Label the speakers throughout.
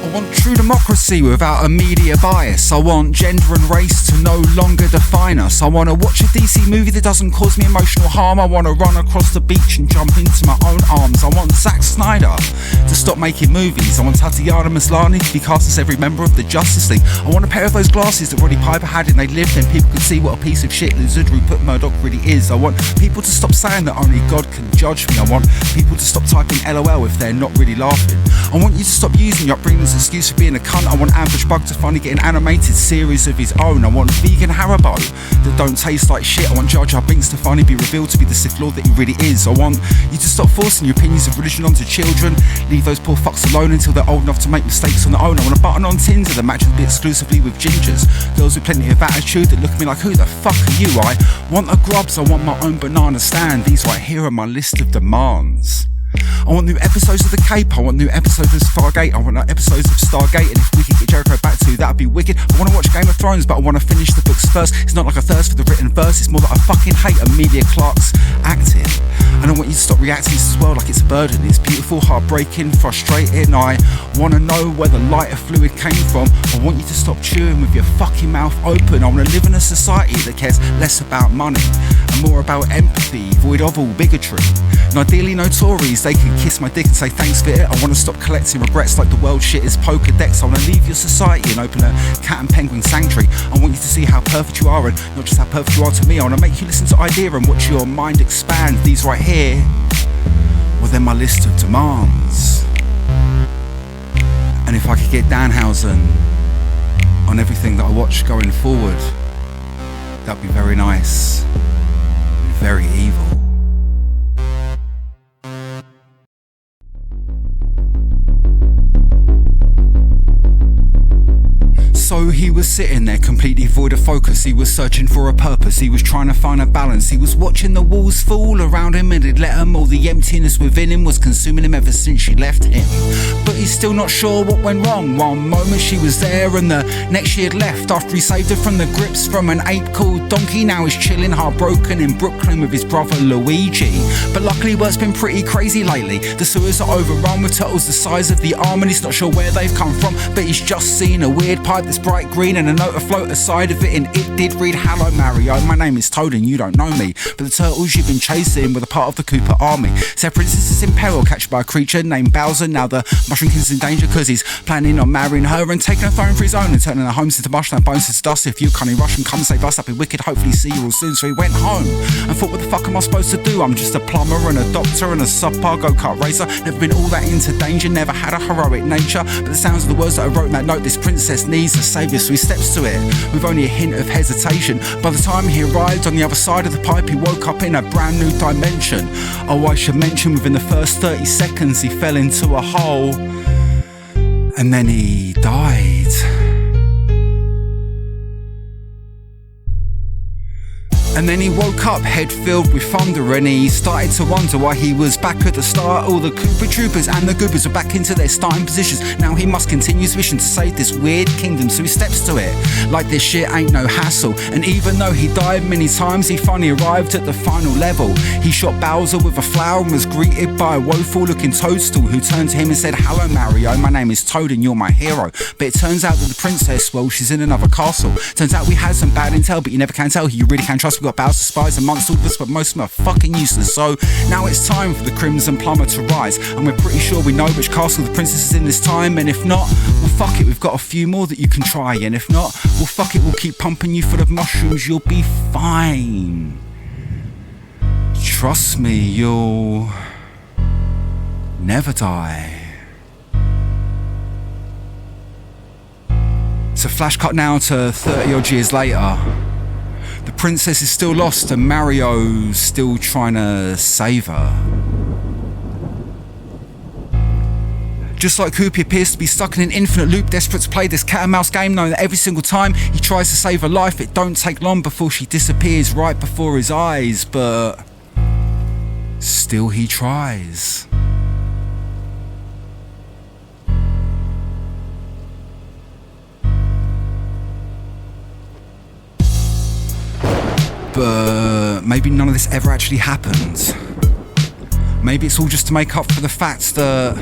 Speaker 1: I want true democracy without a media bias. I want gender and race to no longer define us. I want to watch a DC movie that doesn't cause me emotional harm. I want to run across the beach and jump into my own arms. I want Zack Snyder to stop making movies. I want Tatiana Maslany to be cast as every member of the Justice League. I want a pair of those glasses that Roddy Piper had and they lived, and people could see what a piece of shit lizard Rupert Murdoch really is. I want people to stop saying that only God can judge me. I want people to stop typing LOL if they're not really laughing. I want you to stop using your upbringing's excuse for being a cunt. I want Ambush Bug to finally get an animated series of his own. I want vegan Haribo that don't taste like shit. I want Jar Jar Binks to finally be revealed to be the Sith Lord that he really is. I want you to stop forcing your opinions of religion onto children. Leave those poor fucks alone until they're old enough to make mistakes on their own. I want a button on Tinder that matches me exclusively with gingers. Girls with plenty of attitude that look at me like, who the fuck are you? I want the grubs, I want my own banana stand. These right here are my list of demands. I want new episodes of The Cape, I want new episodes of Stargate, I want episodes of Stargate, and if we could get Jericho back to, that'd be wicked. I want to watch Game of Thrones, but I want to finish the books first. It's not like a thirst for the written verse, it's more that I fucking hate Emilia Clarke's acting. And I want you to stop reacting to this world like it's a burden. It's beautiful, heartbreaking, frustrating. I want to know where the lighter fluid came from. I want you to stop chewing with your fucking mouth open. I want to live in a society that cares less about money and more about empathy, void of all bigotry. And ideally no Tories, they can kiss my dick and say thanks for it. I want to stop collecting regrets like the world shit is Pokedex. I want to leave your society and open a cat and penguin sanctuary. I want you to see how perfect you are and not just how perfect you are to me. I want to make you listen to Idea and watch your mind expand. These right here, well they're my list of demands. And if I could get Danhausen on everything that I watch going forward, that'd be very nice and very evil. So he was sitting there completely void of focus. He was searching for a purpose, he was trying to find a balance. He was watching the walls fall around him and he'd let him. All the emptiness within him was consuming him ever since she left him. But he's still not sure what went wrong. One moment she was there and the next she had left. After he saved her from the grips from an ape called Donkey, now he's chilling heartbroken in Brooklyn with his brother Luigi. But luckily work's been pretty crazy lately. The sewers are overrun with turtles the size of the arm, and he's not sure where they've come from, but he's just seen a weird pipe that's bright green and a note afloat aside of it, and it did read, "Hello Mario, my name is Toad and you don't know me, but the turtles you've been chasing were the part of the Koopa army. Said princess is in peril, captured by a creature named Bowser. Now the Mushroom King's in danger cause he's planning on marrying her and taking a throne for his own and turning her homes into mush and bones into dust. If you can't rush and come save us, that'd be wicked, hopefully see you all soon." So he went home and thought, what the fuck am I supposed to do? I'm just a plumber and a doctor and a subpar go-kart racer. Never been all that into danger, never had a heroic nature, but the sounds of the words that I wrote in that note, this princess needs a saviour. So he steps to it with only a hint of hesitation. By the time he arrived on the other side of the pipe, he woke up in a brand new dimension. Oh, I should mention, within the first 30 seconds he fell into a hole and then he died. And then he woke up, head filled with thunder, and he started to wonder why he was back at the start. All the Koopa Troopers and the Goobers were back into their starting positions. Now he must continue his mission to save this weird kingdom, so he steps to it like this shit ain't no hassle. And even though he died many times, he finally arrived at the final level. He shot Bowser with a flower and was greeted by a woeful looking toadstool who turned to him and said, "Hello Mario, my name is Toad and you're my hero." But it turns out that the princess, well, she's in another castle. Turns out we had some bad intel, but you never can tell who you really can trust. We got Bowser, spies amongst all of us, but most of them are fucking useless. So now it's time for the Crimson Plumber to rise, and we're pretty sure we know which castle the princess is in this time. And if not, well fuck it, we've got a few more that you can try. And if not, well fuck it, we'll keep pumping you full of mushrooms, you'll be fine. Trust me, you'll never die. So flash cut now to 30 odd years later. The princess is still lost and Mario's still trying to save her. Just like Koopa, he appears to be stuck in an infinite loop, desperate to play this cat and mouse game, knowing that every single time he tries to save her life, it don't take long before she disappears right before his eyes, but still he tries. But maybe none of this ever actually happened. Maybe it's all just to make up for the fact that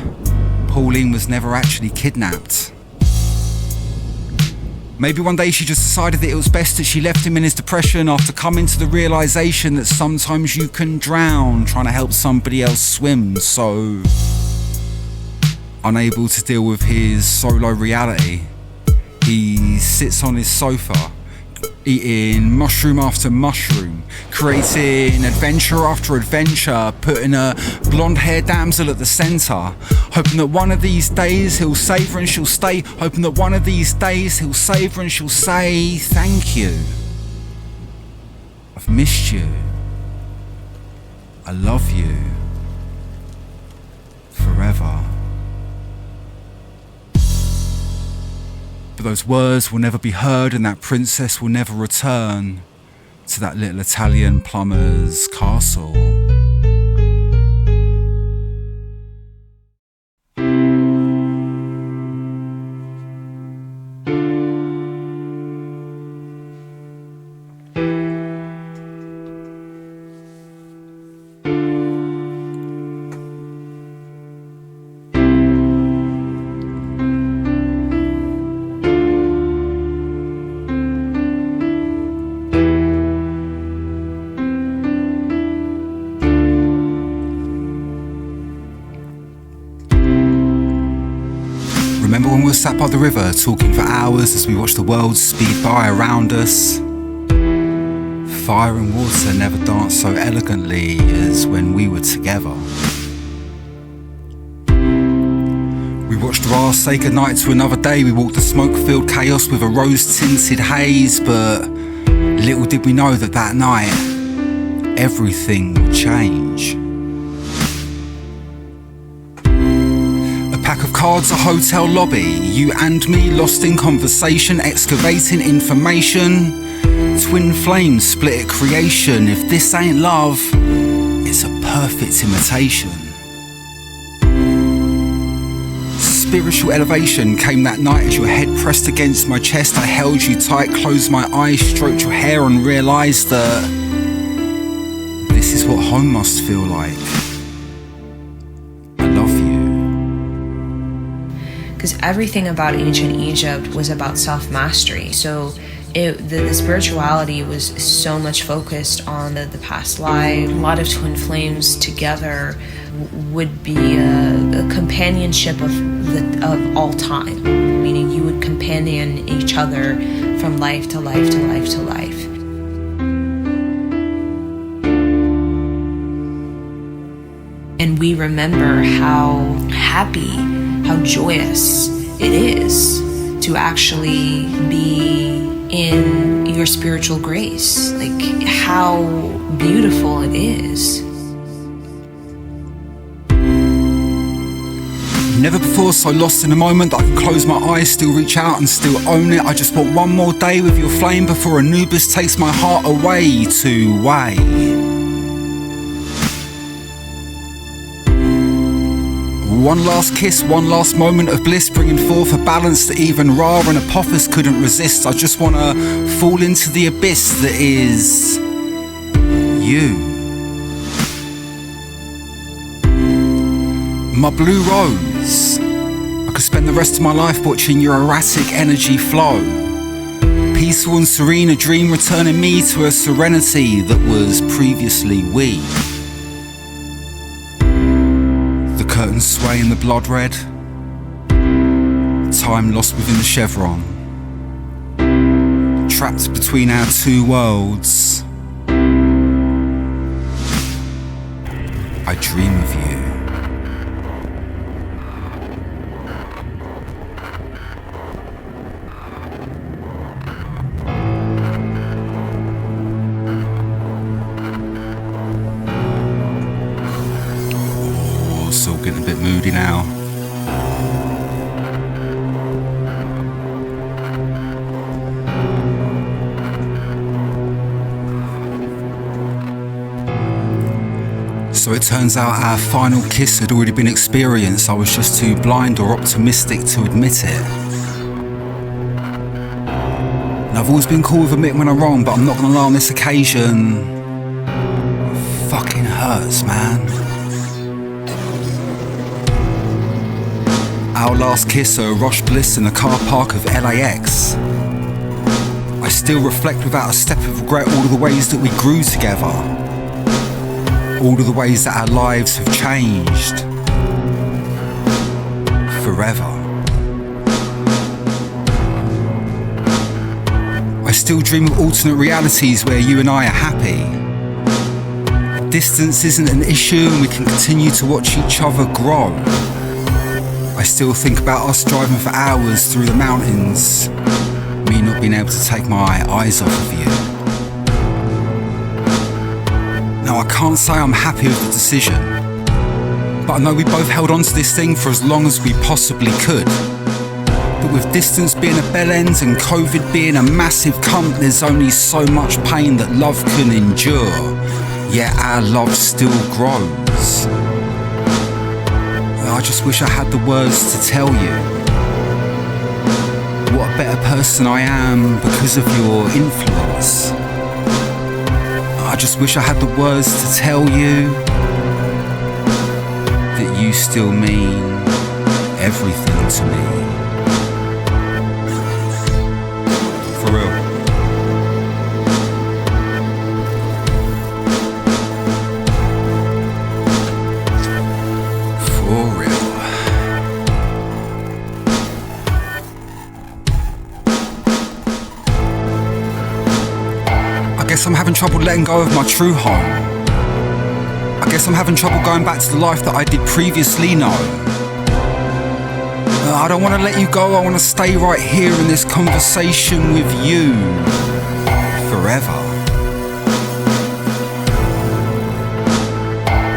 Speaker 1: Pauline was never actually kidnapped. Maybe one day she just decided that it was best that she left him in his depression after coming to the realization that sometimes you can drown trying to help somebody else swim. So, unable to deal with his solo reality, he sits on his sofa, eating mushroom after mushroom, creating adventure after adventure, putting a blonde-haired damsel at the centre, hoping that one of these days he'll save her and she'll stay, hoping that one of these days he'll save her and she'll say, thank you, I've missed you, I love you, forever. But those words will never be heard and that princess will never return to that little Italian plumber's castle. Remember when we were sat by the river talking for hours as we watched the world speed by around us? Fire and water never danced so elegantly as when we were together. We watched Ra say goodnight to another day. We walked the smoke-filled chaos with a rose-tinted haze, but little did we know that that night everything would change. Pack of cards, a hotel lobby, you and me lost in conversation, excavating information, twin flames split at creation. If this ain't love, it's a perfect imitation. Spiritual elevation came that night as your head pressed against my chest. I held you tight, closed my eyes, stroked your hair and realised that this is what home must feel like.
Speaker 2: Because everything about ancient Egypt was about self-mastery. So the spirituality was so much focused on the past life. A lot of twin flames together would be a companionship of all time, meaning you would companion each other from life to life to life to life. And we remember how happy, how joyous it is to actually be in your spiritual grace, like how beautiful it is.
Speaker 1: Never before so lost in a moment that I can close my eyes, still reach out and still own it. I just want one more day with your flame before Anubis takes my heart away to weigh. One last kiss, one last moment of bliss, bringing forth a balance that even Ra and Apophis couldn't resist. I just wanna fall into the abyss that is you. My blue rose, I could spend the rest of my life watching your erratic energy flow. Peaceful and serene, a dream returning me to a serenity that was previously we. Curtains sway in the blood red, time lost within the chevron, trapped between our two worlds. I dream of you. Getting a bit moody now. So it turns out our final kiss had already been experienced. I was just too blind or optimistic to admit it. And I've always been cool with admitting when I'm wrong, but I'm not gonna lie, on this occasion, it fucking hurts, man. Our last kiss, a rush bliss in the car park of LAX. I still reflect without a step of regret all of the ways that we grew together, all of the ways that our lives have changed forever. I still dream of alternate realities where you and I are happy. Distance isn't an issue and we can continue to watch each other grow. I still think about us driving for hours through the mountains, me not being able to take my eyes off of you. Now I can't say I'm happy with the decision, but I know we both held on to this thing for as long as we possibly could. But with distance being a bell end and COVID being a massive cunt, there's only so much pain that love can endure. Yet our love still grows. I just wish I had the words to tell you what a better person I am because of your influence. I just wish I had the words to tell you that you still mean everything to me. For real. I guess I'm having trouble letting go of my true home. I guess I'm having trouble going back to the life that I did previously know. I don't want to let you go, I want to stay right here in this conversation with you forever.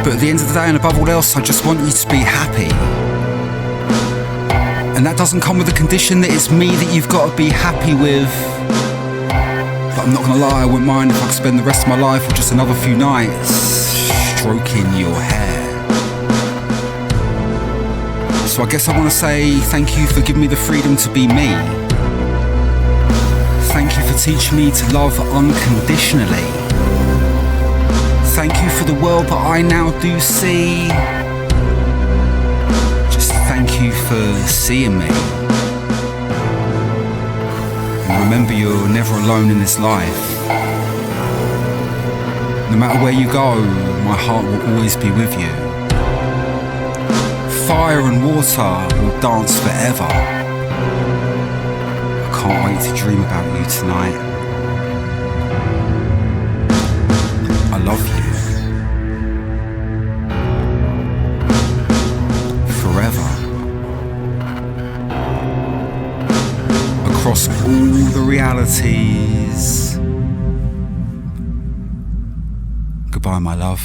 Speaker 1: But at the end of the day and above all else, I just want you to be happy. And that doesn't come with the condition that it's me that you've got to be happy with. But I'm not gonna lie, I wouldn't mind if I could spend the rest of my life or just another few nights stroking your hair. So I guess I want to say thank you for giving me the freedom to be me. Thank you for teaching me to love unconditionally. Thank you for the world that I now do see. Just thank you for seeing me. Remember, you're never alone in this life. No matter where you go, my heart will always be with you. Fire and water will dance forever. I can't wait to dream about you tonight. I love you. Forever. Across all the realities. Goodbye, my love.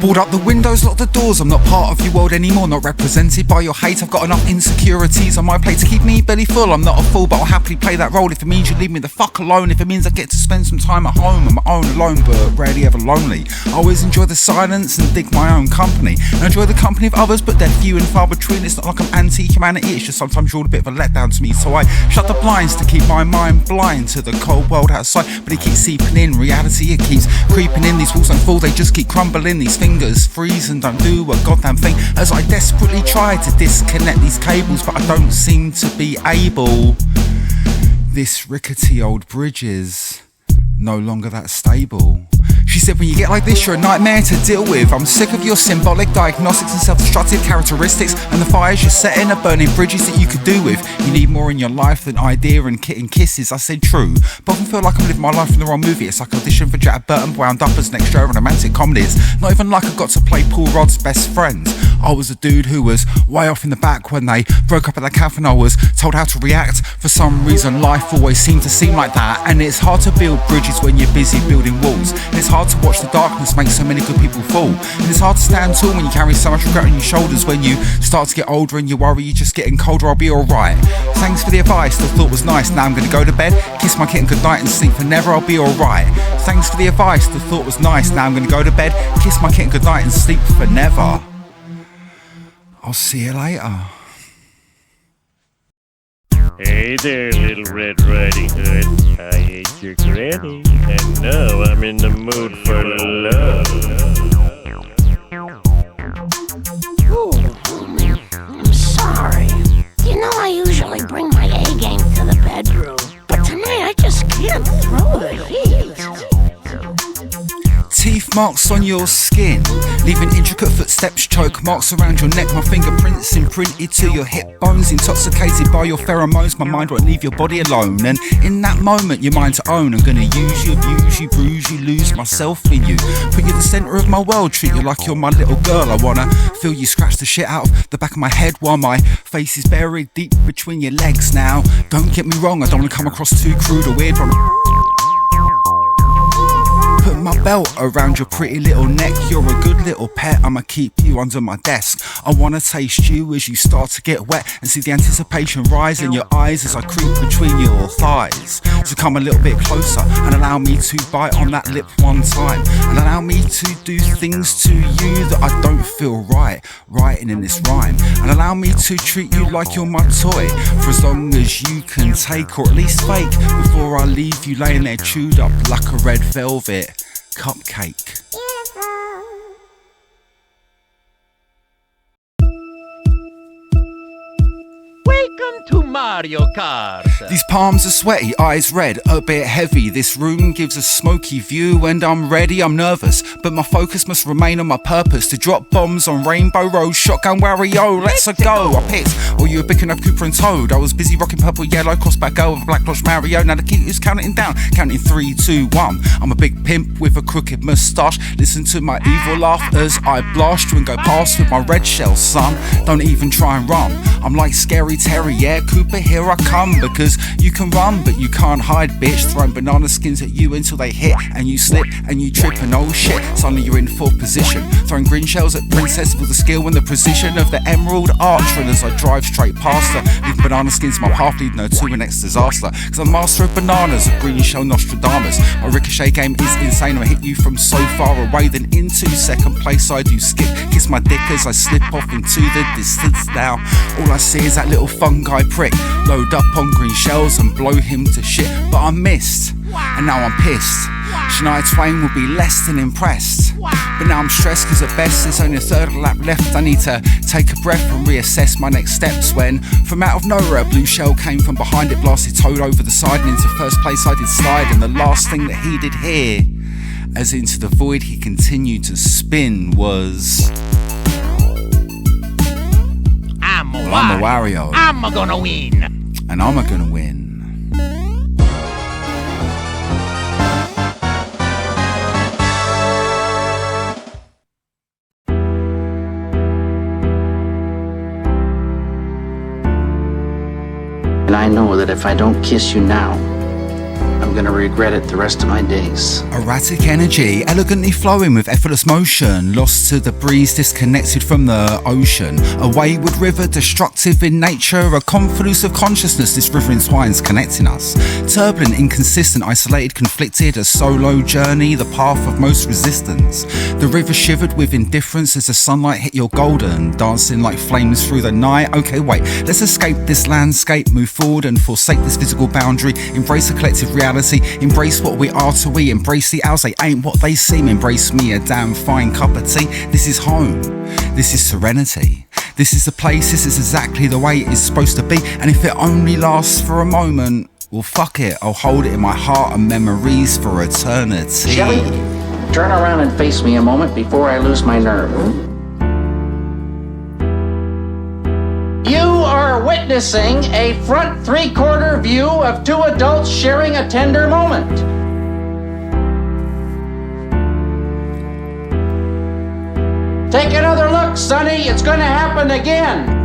Speaker 1: Board up the windows, lock the doors. I'm not part of your world anymore, not represented by your hate. I've got enough insecurities on my plate to keep me belly full. I'm not a fool, but I'll happily play that role if it means you leave me the fuck alone. If it means I get to spend some time at home on my own alone, but rarely ever lonely. I always enjoy the silence and dig my own company. I enjoy the company of others, but they're few and far between. It's not like I'm anti-humanity, it's just sometimes you're all a bit of a letdown to me. So I shut the blinds to keep my mind blind to the cold world outside. But it keeps seeping in, reality it keeps creeping in. These walls don't fall, they just keep crumbling. These fingers freeze and don't do a goddamn thing as I desperately try to disconnect these cables, but I don't seem to be able. This rickety old bridge is no longer that stable. She said, when you get like this, you're a nightmare to deal with. I'm sick of your symbolic diagnostics and self-destructive characteristics, and the fires you're setting are burning bridges that you could do with. You need more in your life than idea and kitten kisses. I said true, but I often feel like I'm living my life in the wrong movie. It's like audition for Jack Burton wound up as an extra in romantic comedies. Not even like I got to play Paul Rudd's best friend. I was a dude who was way off in the back when they broke up at the cafe, and I was told how to react. For some reason life always seemed to seem like that, and it's hard to build bridges when you're busy building walls, and it's hard to watch the darkness make so many good people fall, and it's hard to stand tall when you carry so much regret on your shoulders. When you start to get older and you worry you're just getting colder, I'll be alright. Thanks for the advice, the thought was nice. Now I'm gonna go to bed, kiss my kitten goodnight and sleep for never, I'll be alright. Thanks for the advice, the thought was nice. Now I'm gonna go to bed, kiss my kitten goodnight and sleep for never. I'll see you later.
Speaker 3: Hey there, Little Red Riding Hood. I ate your granny, and now I'm in the mood for love.
Speaker 4: I'm sorry. You know I usually bring my A game to the bedroom, but tonight I just can't throw the heat.
Speaker 1: Teeth marks on your skin, leaving intricate footsteps, choke marks around your neck. My fingerprints imprinted to your hip bones, intoxicated by your pheromones. My mind won't leave your body alone, and in that moment you're mine to own. I'm gonna use you, abuse you, bruise you, lose myself in you, put you at the centre of my world, treat you like you're my little girl. I wanna feel you scratch the shit out of the back of my head while my face is buried deep between your legs. Now, don't get me wrong, I don't wanna come across too crude or weird, but put my belt around your pretty little neck. You're a good little pet, I'ma keep you under my desk. I wanna taste you as you start to get wet, and see the anticipation rise in your eyes as I creep between your thighs. So come a little bit closer and allow me to bite on that lip one time, and allow me to do things to you that I don't feel right writing in this rhyme, and allow me to treat you like you're my toy for as long as you can take, or at least fake, before I leave you laying there chewed up like a red velvet cupcake.
Speaker 3: Welcome to Mario Kart.
Speaker 1: These palms are sweaty, eyes red, a bit heavy. This room gives a smoky view and I'm ready, I'm nervous, but my focus must remain on my purpose, to drop bombs on Rainbow Road. Shotgun Wario, let's go. I picked, or you were picking up Cooper and Toad. I was busy rocking purple, yellow, crossback girl with a black Dodge Mario. Now the key is counting down, counting 3, 2, 1. I'm a big pimp with a crooked moustache. Listen to my evil laugh as I blast you and go past with my red shell, son. Don't even try and run. I'm like Scary Terry, yeah, Cooper, here I come. Because you can run, but you can't hide, bitch. Throwing banana skins at you until they hit, and you slip, and you trip, and oh shit, suddenly you're in full position. Throwing green shells at Princess with the skill and the precision of the Emerald Archer. And as I drive straight past her, leaving banana skins in my path, leading her to an next disaster. Cause I'm master of bananas, a green shell Nostradamus. My ricochet game is insane, I hit you from so far away. Then into second place I do skip, kiss my dick as I slip off into the distance. Now all I see is that little fungi prick load up on green shells and blow him to shit. But I missed, and now I'm pissed. Shania Twain will be less than impressed, but now I'm stressed cause at best there's only a third of the lap left. I need to take a breath and reassess my next steps, when from out of nowhere a blue shell came from behind it, blasted Toad over the side, and into first place I did slide. And the last thing that he did hear, as into the void he continued to spin, was
Speaker 3: I'm
Speaker 1: a Wario,
Speaker 3: I'm gonna win.
Speaker 1: and I'm gonna win.
Speaker 5: And I know that if I don't kiss you now, I'm gonna regret it the rest of my days.
Speaker 1: Erratic energy, elegantly flowing with effortless motion, lost to the breeze, disconnected from the ocean. A wayward river, destructive in nature, a confluence of consciousness, this river entwines, connecting us. Turbulent, inconsistent, isolated, conflicted, a solo journey, the path of most resistance. The river shivered with indifference as the sunlight hit your golden, dancing like flames through the night. Okay, wait, let's escape this landscape, move forward and forsake this physical boundary, embrace a collective reality, embrace what we are to we, embrace the owls, they ain't what they seem, embrace me a damn fine cup of tea. This is home, this is serenity, this is the place, this is exactly the way it is supposed to be. And if it only lasts for a moment, well fuck it, I'll hold it in my heart and memories for eternity.
Speaker 5: Shelly, turn around and face me a moment before I lose my nerve. You are witnessing a front three-quarter view of two adults sharing a tender moment. Take another look, Sonny. It's gonna happen again.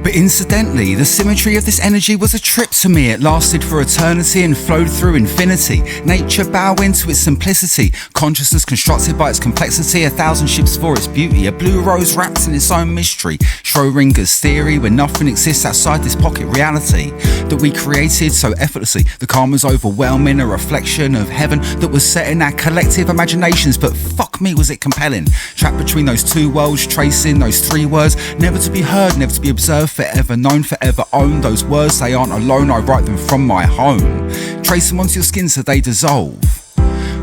Speaker 1: But incidentally, the symmetry of this energy was a trip To me it lasted for eternity and flowed through infinity. Nature bowing to its simplicity, consciousness constructed by its complexity, 1,000 ships for its beauty, a blue rose wrapped in its own mystery. Schrodinger's theory, where nothing exists outside this pocket reality that we created so effortlessly. The karma's overwhelming, a reflection of heaven that was set in our collective imaginations, but fuck me was it compelling. Trapped between those two worlds, tracing those three words, never to be heard, never to be observed, forever known, forever owned. Those words, they aren't alone, I write them from my home. Trace them onto your skin so they dissolve.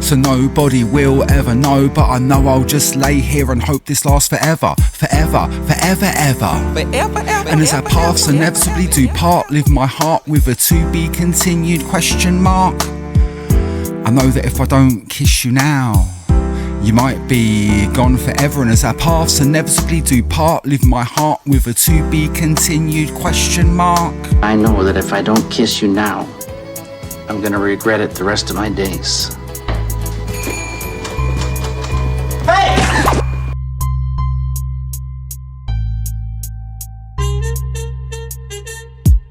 Speaker 1: So nobody will ever know, but I know I'll just lay here and hope this lasts forever. Forever, forever, ever. And as our paths inevitably do part, live my heart with a to be continued question mark. I know that if I don't kiss you now, you might be gone forever. And as our paths inevitably do part, live my heart with a to be continued question mark.
Speaker 5: I know that if I don't kiss you now, I'm gonna regret it the rest of my days.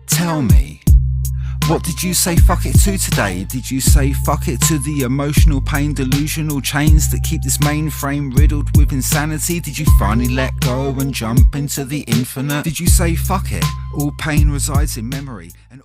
Speaker 1: Tell me, what did you say fuck it to today? Did you say fuck it to the emotional pain, delusional chains that keep this mainframe riddled with insanity? Did you finally let go and jump into the infinite? Did you say fuck it? All pain resides in memory and